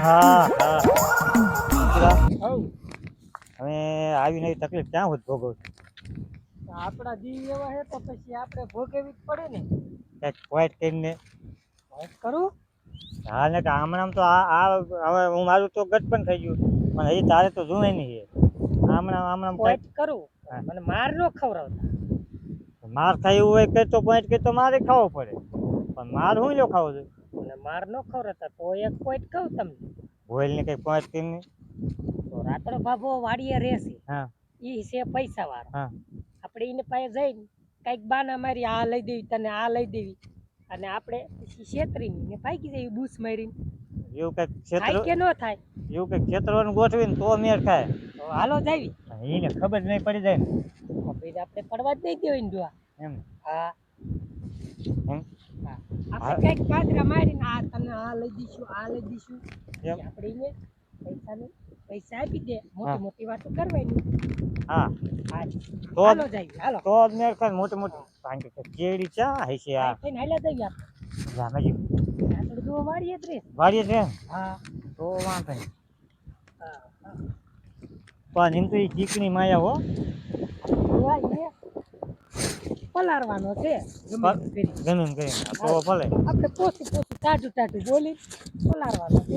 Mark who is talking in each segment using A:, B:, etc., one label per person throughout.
A: હા હા
B: હવ
A: હવે આવી નવી તકલીફ ક્યાં હોત ભોગવ
B: આપણા જીવ એવા હે તો પછી આપણે ભોગવવી જ પડે ને.
A: કંઈક પોઈન્ટ કરીને
B: વાત કરું
A: હા ને કે હમણાં તો હવે હું મારું તો ગટ પણ થઈ ગયું પણ હજી તારે તો જોવે નહીં હમણાં
B: પોઈન્ટ
A: કંઈક
B: કરું
A: હા.
B: મને માર ન ખવડાવતા.
A: માર ખાય એવું હોય કે તો પોઈન્ટ કે તો મારે ખાવો પડે પણ માર હું લ્યો ખાવો જોઈએ
B: મને માર ન ખવડાવતા તો એક પોઈન્ટ કહું તમને.
A: ભોયલ ને કંઈક પોઈન્ટ કરીને
B: તો રાતડો બાબો વાડીએ રહેશે
A: હા
B: ઈ છે પૈસા વાળો.
A: હા
B: આપણે એને પાસે જઈને કઈક બાના મારી આ લઈ દેવી તને આ લઈ દેવી અને આપણે પછી છેતરીને ને ભાગી જઈએ બૂસ મારીને.
A: એવું કંઈક
B: થાય
A: ક્ષેત્ર
B: કે ન થાય?
A: એવું કંઈક ક્ષેત્રવાનું ગોઠવીને તો મેળ ખાય
B: તો હાલો જાવી.
A: એને ખબર નહીં પડી જાય ને
B: પછી આપણે પડવા જ નહીં દેવાય ને ડોહા.
A: એમ
B: હા
A: એમ
B: હા.
A: હા.
B: આપણે કઈક કાદરા મારીને આ તને આ લઈ દઈશું આ લઈ દઈશું
A: એમ
B: આપણે એને પૈસા આપી દે
A: હા.
B: મોટી મોટી વાતો કરવાની.
A: હા
B: હા
A: તો
B: હાલો જાવી હાલો.
A: તો જ મેળ ખાય મોટી મોટી કારણ કે કેડી ચા હશે આ
B: થઈને હાલ્યા જઈએ આપણે.
A: જામેજી
B: આપણે જો વાડીએ જ રે.
A: વાડીએ છે
B: હા
A: તો વાંધો નહીં
B: હા હા.
A: પણ એમ તો એ ચીકણી માયા હો
B: ડોહા એ પલાળવાનો છે ગમે એમ કરી.
A: જમીન કરીને તો ભલે
B: આપણે પોસું ટાઢું ટાઢું બોલી પલાળવાનો છે.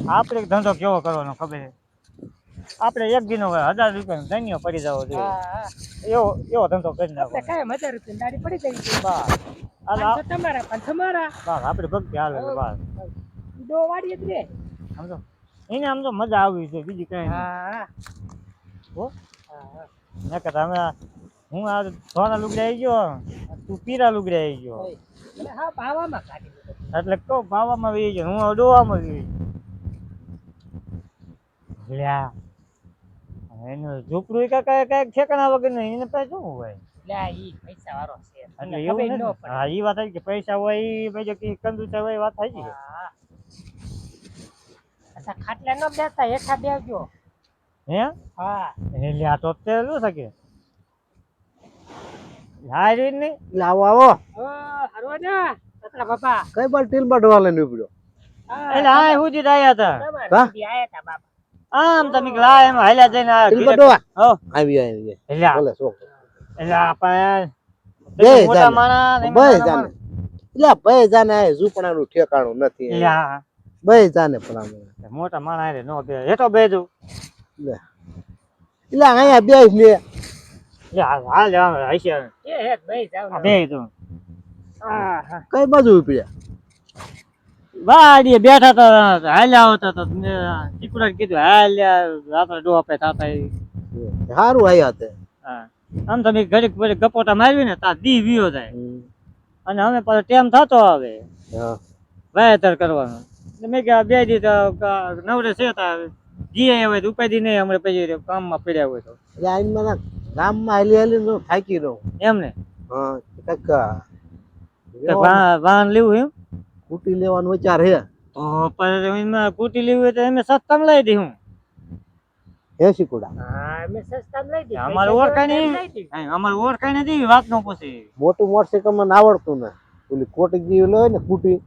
A: આપણે એક ધંધો કેવો કરવાનો ખબર છે આપણે એક દિનો 1000 રૂપિયાનો ધન્યો પડી જવો જોઈએ
B: હા હા.
A: એવો ધંધો કરી
B: આપણે
A: નાખવાનો
B: કાંઈ 1000 રૂપિયાની દાઢી પડી જવી જોઈએ.
A: બસ હાલ
B: 500 તમારા 500 મારા.
A: બસ આપણે ભક્તિ હાલે એટલે બસ
B: ડો વાડીએ જ રે.
A: સમજો એને આમ તો મજા આવી છે બીજી કઈ નહીં
B: હા
A: હો
B: હા.
A: નકર અમે હું આ ધોળા લુગડા આવી ગયો તું પીરા લુગડા આવી ગયો
B: મને હા ભાવામાં કાઢી દીધો.
A: એટલે કહો ભાવામાં વી ગયો હું હવે ડોવામાં વી લ્યા એનું ઝૂપડું કાંઈ ઠેકાણા વગર નહીં એને પાસે શું હોય
B: લે ઈ પૈસા વાળો છે.
A: એટલે
B: તમને
A: એવું
B: ખબર ન
A: નથી
B: પડે.
A: હા એ વાત આવી કે પૈસા હોય એ બીજો કે કંદુચા હોય એ વાત થઈ ગઈ
B: હા. અચ્છા ખાટલા ન બેસતા હેઠા બેસજો.
A: હે
B: હા.
A: એને લ્યા તો તે શું શકે હા રીત નહીં
C: આવો આવો
B: હરવા જા સતરા બાપા.
C: કઈ બાર ટીલ બાર ઢોવા લઈને ઉપડ્યો
A: એટલે આ સુધી આવ્યા હતા
B: તમારા સુધી આયા તા બાપા.
A: આમ તમે લા એમ હાલ્યા જઈને આ
C: ટીલ
A: ઘીરે-
C: બાર ઢોવા
A: હો
C: આવી
A: એટલે
C: ભલે શોખ
A: એટલે આપણે
C: બે
A: મોટા
C: જાને.
A: માણસ એમ
C: બે
A: નાના
C: જાને
A: માણસ.
C: એટલે બે જાને આ ઝૂંપડાનું ઠેકાણું નથી
A: એટલે આ
C: બે જાને પણ આમ
A: મોટા માણસ હારે નો બે હેઠો બેજો
C: લે એટલે અહીંયા બેસ ને
A: હાલ હશે
B: એ હેત ભાઈ જાવ
A: આ
B: ને.
A: બે તો
B: હા હા.
C: કઈ બાજુ ઉપડ્યા
A: વાડીએ બેઠા હતા હાલ્યા આવતા તો ચીકુડા કીધું હાલ્યા રાત્રે ડો આપે થતા
C: સારું આયા તે
A: હા આમ તમે ઘડીક ઘડીક ગપોટા મારવી ને તા દી વિયો જાય અને અમે પાછો ટેમ થતો આવે
C: હા
A: વાવેતર કરવાનું એટલે મેં કે બે દી તો નવરે છે તા જીએ હવે તો ઉપાધિ નહીં હમણાં પછી કામમાં પડ્યા હોય તો
C: એટલે આઈને મને ગામમાં હાલી હાલી નો થાકી રહું
A: એમને
C: હા કંઈક
A: વાહન લેવું એમ
C: કુટી લેવાનો વિચાર હે
A: તો પછી એમાં કુટી લેવી હોય તો એમે સસ્તામાં લઈ દઈ હું
C: 80 કુડા
B: હા અમે સસ્તામાં લઈ દઈએ.
A: અમારે
B: પૈસા
A: ઓળખાણ
B: જેવા લઈ દઈએ.
A: અમારે ઓળખાણ નથી વાત નો પછી
C: મોટું મોટરસાઇકલ મને આવડતું ને ઓલી કોટી જેવી લે ને કુટી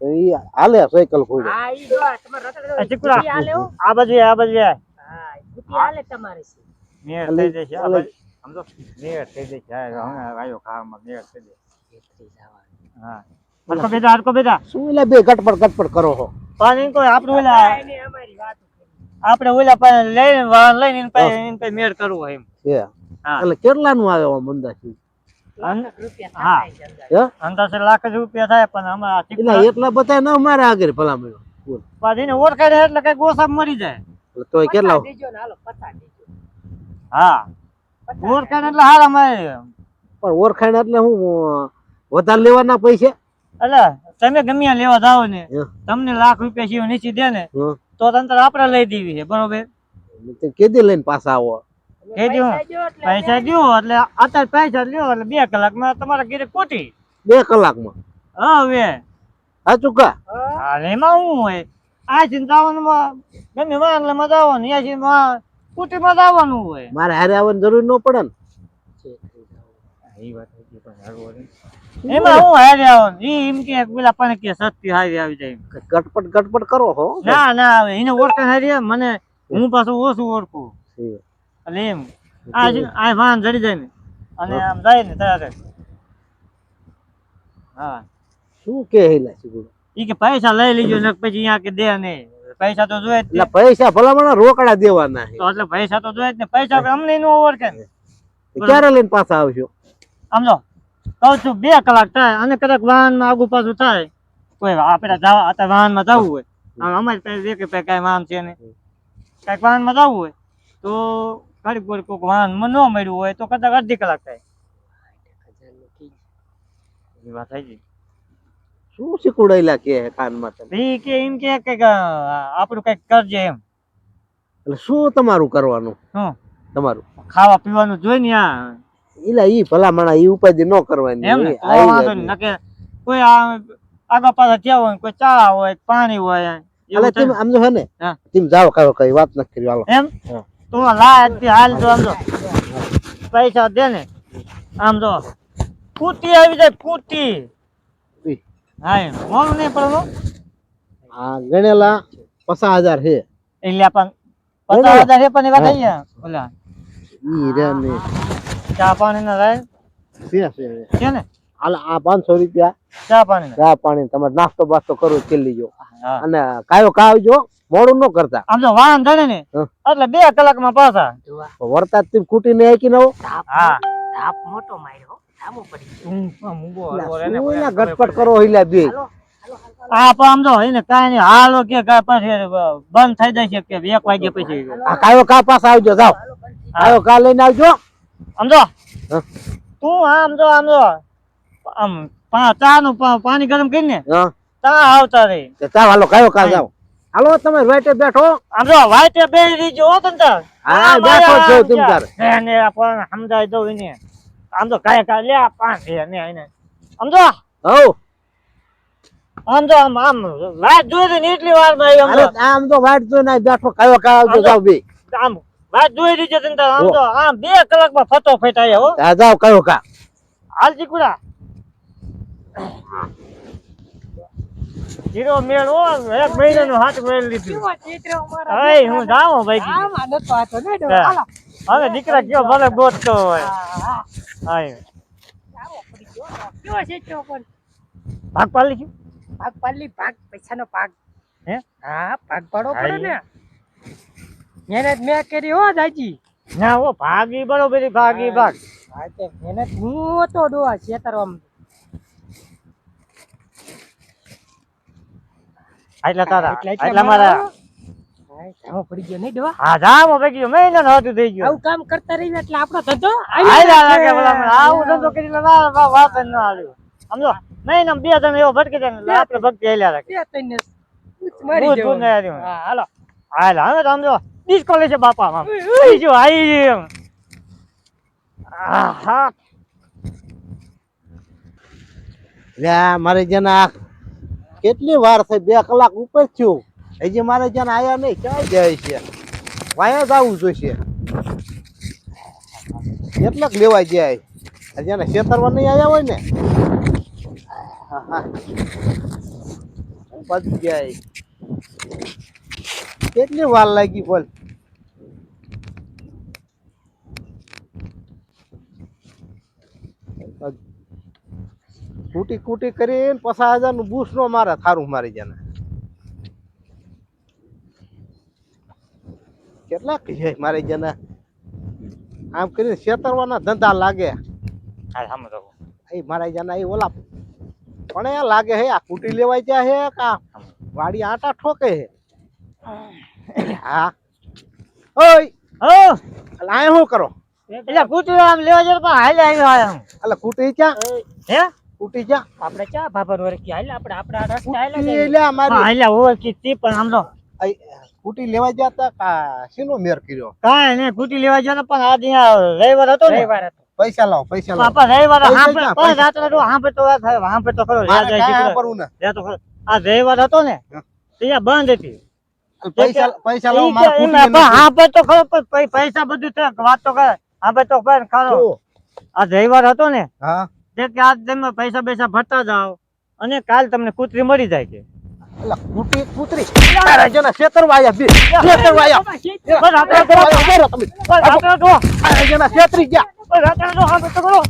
C: તો ઈ હાલે સાયકલ ખોઈ
B: હા ઈ જો તમારે રતડો
A: આ ચીકુડા
B: ગુટી હાલે હો.
A: આ બાજુ આ બાજુ
B: હા ગુટી હાલે તમારે છે.
A: મેળ થઈ જશે આ બાજુ સમજો મેળ થઈ જશે હવે આવ્યો ખાવામાં મેળ થઈ જશે હા હરકો બેટા
C: શું એટલે બે ગટપડ કરો છો
A: પાણી કોઈ આપણે ઓલા
B: એની અમારી વાત કરી.
A: આપણે ઓલા પાસે લઈને વાહન લઈને એની પાસે મેળ કરવો હોય એમ
C: છે
A: હા
C: એટલે કેટલાનું આવે આમ અંદાજથી
B: લાખ રૂપિયા
A: હા.
B: થાય છે અંદર.
C: હે
A: અંદાજે લાખ જ રૂપિયા થાય પણ આમાં
C: એટલે એટલા બધા ન મારે આગળ ભલામણ બોલ
A: પાછી એને ઓળખાય એટલે કઈ ગોસામ મરી જાય
C: એટલે તોય કેટલા
B: પચાસ દેજો ને હાલો 50 દેજો.
A: હા
B: 50
A: ઓળખાય એટલે હારા મારે
C: પણ ઓળખાણ એટલે હું વધારે લેવાના પૈસા
A: એટલે તમે ગમે ત્યાં લેવા જાઓ ને
C: હે.
A: તમને લાખ રૂપિયા સિવાય નીચે દે ને
C: હં.
A: તો તંત્ર આપણે લઈ દેવી છે બરોબર
C: તે કેદી લઈને પાછા આવો
A: એ દો
B: પૈસા દ્યો એટલે
A: પૈસા દો એટલે અત્યારે પૈસા લ્યો એટલે 2 કલાકમાં તમારા ઘરે કોટી
C: 2 કલાકમાં
A: હવે
C: સાચું કા
B: હા.
A: અરે એમાં શું હોય આ ચિંતાવાનું ગમે વાહનમાં જવાનું ત્યાંથી કુટીમાં જવાનું હોય
C: મારે હારે આવવાની જરૂર ન પડે ને
A: એ વાત પણ એમાં હું હારે આવો ઈ એમ કે પેલા પણ કે સસ્તી હારી આવી જાય
C: ગટપટ ગટપટ કરો હો
A: ના ના આવે એને ઓળખાણ હારી મને હું પાછું ઓછું ઓળખું એટલે એમ આ વાહન જડી જાય ને અને આમ જાય ને તરત હા
C: શું કે હેલા છે
A: ઈ કે પૈસા લઈ લીજો ને પછી અહીંયા કે દે નહીં પૈસા તો જોઈએ જ
C: એટલે પૈસા ભલામણ રોકડા દેવાના છે
A: તો એટલે પૈસા તો જોઈએ જ ને પૈસા અમને નો ઓળખે ને
C: ક્યારે લઈને પાછા આવશો
A: સમજો કહું છું 2 કલાક થાય અને કદાચ વાહનમાં આગુ પાછું થાય કોઈ આપણે જવા અત્યારે વાહનમાં જવું હોય અમારી પાસે કઈ વાહન છે ને કઈક વાહનમાં જવું હોય તો ઘડીક કોઈક વાહન ન મળ્યું હોય તો કદાચ અડધી કલાક થાય એ વાત થઈ ગઈ
C: શું શીખવાડેલા કે કાનમાં તમે
A: ઈ કે એમ કે આપણું કઈક કરજે એમ
C: એટલે શું તમારું કરવાનું
A: શું
C: તમારું
A: ખાવા પીવાનું જોઈ ને આ
C: ઈલા ઈ ભલામણા ઈ ઉપાધિ ન કરવાની
A: એમ ને
C: હોય.
A: તો વાંધો નહીં નકે કોઈ આગળ પાછળ થયા હોય કોઈ ચા હોય પાણી હોય
C: એટલે તમે આમ જો હે ને
A: હા.
C: તમે જાઓ કઈ વાત નથી કરી હાલો
A: એમ
C: હા.
A: તું લાય હાલ તો આમ જો પૈસા દે ને આમ જો કૂટી આવી જાય કૂટી
C: ઈ.
A: હા એમ મોડું નહીં પડવું
C: આ ગણેલા 50,000 છે
A: એટલે પણ 50,000 છે પણ એ વાત આવી ઓલા
C: ઈ રે ને
A: ચા પાણી ના લાય છે ને
C: હાલ આ 500 રૂપિયા
A: ચા પાણી ના
C: ચા પાણી તમારે નાસ્તો બાસ્તો કરવો કરી લીજો
A: હા
C: અને કાયો આવજો મોડું ન કરતા
A: આમ જો વાહન ધરે ને
C: હા.
A: એટલે 2 કલાકમાં પાછા
C: વરતા તમે કૂટી ને આકી નવો
A: હા
B: તાપ મોટો માર્યો ધામો પડી
C: ગટપટ કરો હિલા બે
A: આ પણ આમ જો એને કાંઈ નહીં હાલો કે પછી બંધ થઈ જાય છે કે 1 વાગે પછી
C: આ કાયો પાસ આવજો જાઓ કાયો લઈને આવજો
A: સમજો
C: હા.
A: તું આમ જો આમ ચા નું પાણી ગરમ કરીને
C: હા
A: ચા આવતા રે
C: તો ચાલ હાલો કાયો જાઓ હાલો તમે વાઈટે બેઠો
A: આમ જો વાઈટે બેહી રીજો હો તને તાર
C: હા બેઠો છો તમે તાર
A: એને પણ સમજાય દઉં એને આમ તો કાય લે 5 એને એને સમજો
C: હો
A: આમ તો આમ વાત જોઈ ને એટલી વાર માં આમ
C: અરે આમ તો વાઈટ જો ના બેઠો કાયો આવજો જાઓ બે
A: આમ વાત જોઈ રીજો તને તાર આમ તો આમ 2 કલાકમાં ફતો ફેટાય હો
C: આ જાઓ કાયો
A: હાલ ચીકુડા જીરો મેળ હો 1 મહિનાનું હાથ મેળ લીધું હવે હું જાઉં ભાઈ
B: આમાં નતો આતો ને ડો હાલો
A: હવે દીકરા કયો ભલે ગોતતો હોય
B: હા
A: હા
B: ધામો પડી ગયો કેવો છે તો પણ
A: ભાગ પાડી ગયું
B: ભાગ પાડલી ભાગ પૈસાનો ભાગ
A: હે
B: હા ભાગ પાડવો પડે ને મહેનત મેં કરી હો દાજી
A: ના ઓ ભાગી બરોબર ભાગી ભાગ
B: હા તે મહેનત હું તો ડોવા છેતરવામાં
A: આટલા તારા
B: એટલે
A: આટલા મારા
B: હા ધામો પડી ગયો નહીં ડોવા
A: હા જામો ભાઈ ગયો મહિના નો હતું થઈ ગયો
B: આવું કામ કરતા રહીને એટલે આપણો ધંધો
A: આયલા લાગે ભલા મને આવું ધંધો કરી લે ના વાત ન આવ્યો સમજો મહિના 2 જણ એવો ભટકી જાય ને આપણે ભક્તિ આયલા રાખે
B: બે તઈને મારી
A: ભૂત
B: દેવો
A: ભૂત નહીં આવ્યું.
B: હા હાલો
A: હાલ હવે તો સમજો ડિસ્કો લે છે બાપા આમ આઈ જો આઈ એમ આહા
C: લે મારે જના કેટલી વાર થઈ 2 કલાક ઉપર થયું હજી મારે જના આયા નહીં ક્યાં જાય છે વાયા જવું જોઈશે કેટલાક લેવા જાય જેને છેતરવા નહીં આવ્યા હોય ને બધી જાય કેટલી વાર લાગી બોલ કૂટી કૂટી કરીને 50,000 નું બૂસ નો મારે થારું મારી જાને કેટલા કહે મારી જાને આમ કરીને છેતરવાના ધંધા લાગે
A: હાલ સમજો
C: એ મારા જાને એ ઓલા પણ એ લાગે હે આ કૂટી લેવાય જાય હે કા વાડી આટા ઠોકે હે હા ઓય
A: હો
C: આ શું કરો
A: એટલે કૂતરો આમ લેવા જતો પણ હાલે આવ્યો આયા
C: એટલે કૂટી ક્યાં
A: હે
C: કૂટી ક્યાં
B: આપણે ચા ભાભર વર કે હાલ આપણે આપણા રસ્તે હાલ્યા
C: કૂટી
B: જઈએ.
C: લે મારી
A: હાલે ઓવર કીધી પણ સમજો
C: કૂટી લેવા જતા કા શીનો મેર કર્યો
A: કાંઈ નહીં કૂટી લેવા જતો પણ આ દિયા રવિવાર હતો ને
B: રવિવાર હતો
C: પૈસા લાવો પૈસા લાવો
A: પાપા રવિવાર
C: પૈસા
A: હાંભે
C: ક્યાં?
A: પણ રાત્રે તો હાંભે તો વાત થાય હાંભે તો ખરો
C: મારે
A: યાદ
C: કાંઈ
A: જાય
C: વાપરવું ને
A: યા તો ખરો આ રવિવાર હતો ને ત્યાં બંધ હતી
C: પૈસા લાવો મારે
A: ઈ કે
C: કૂટી
A: એમાં પણ હાંભે તો ખરો પણ પૈસા બધું છે વાત તો કરે હાંભે તો પણ ખરો
C: શું?
A: આ રવિવાર હતો ને
C: હા
A: જે કે આજ તમે પૈસા પૈસા ભરતા જાઓ અને કાલ તમને કૂતરી મળી જાય છે.
C: એટલે કૂતરી અરે જેના છેતરવાયા બે છેતરવાયા
A: બસ આપણે
C: છેતરવાયા કરો તમે.
A: બસ આપણે જો
C: અરે જેના છેતરી ગયા
A: બસ આપણે જો હા તો કરો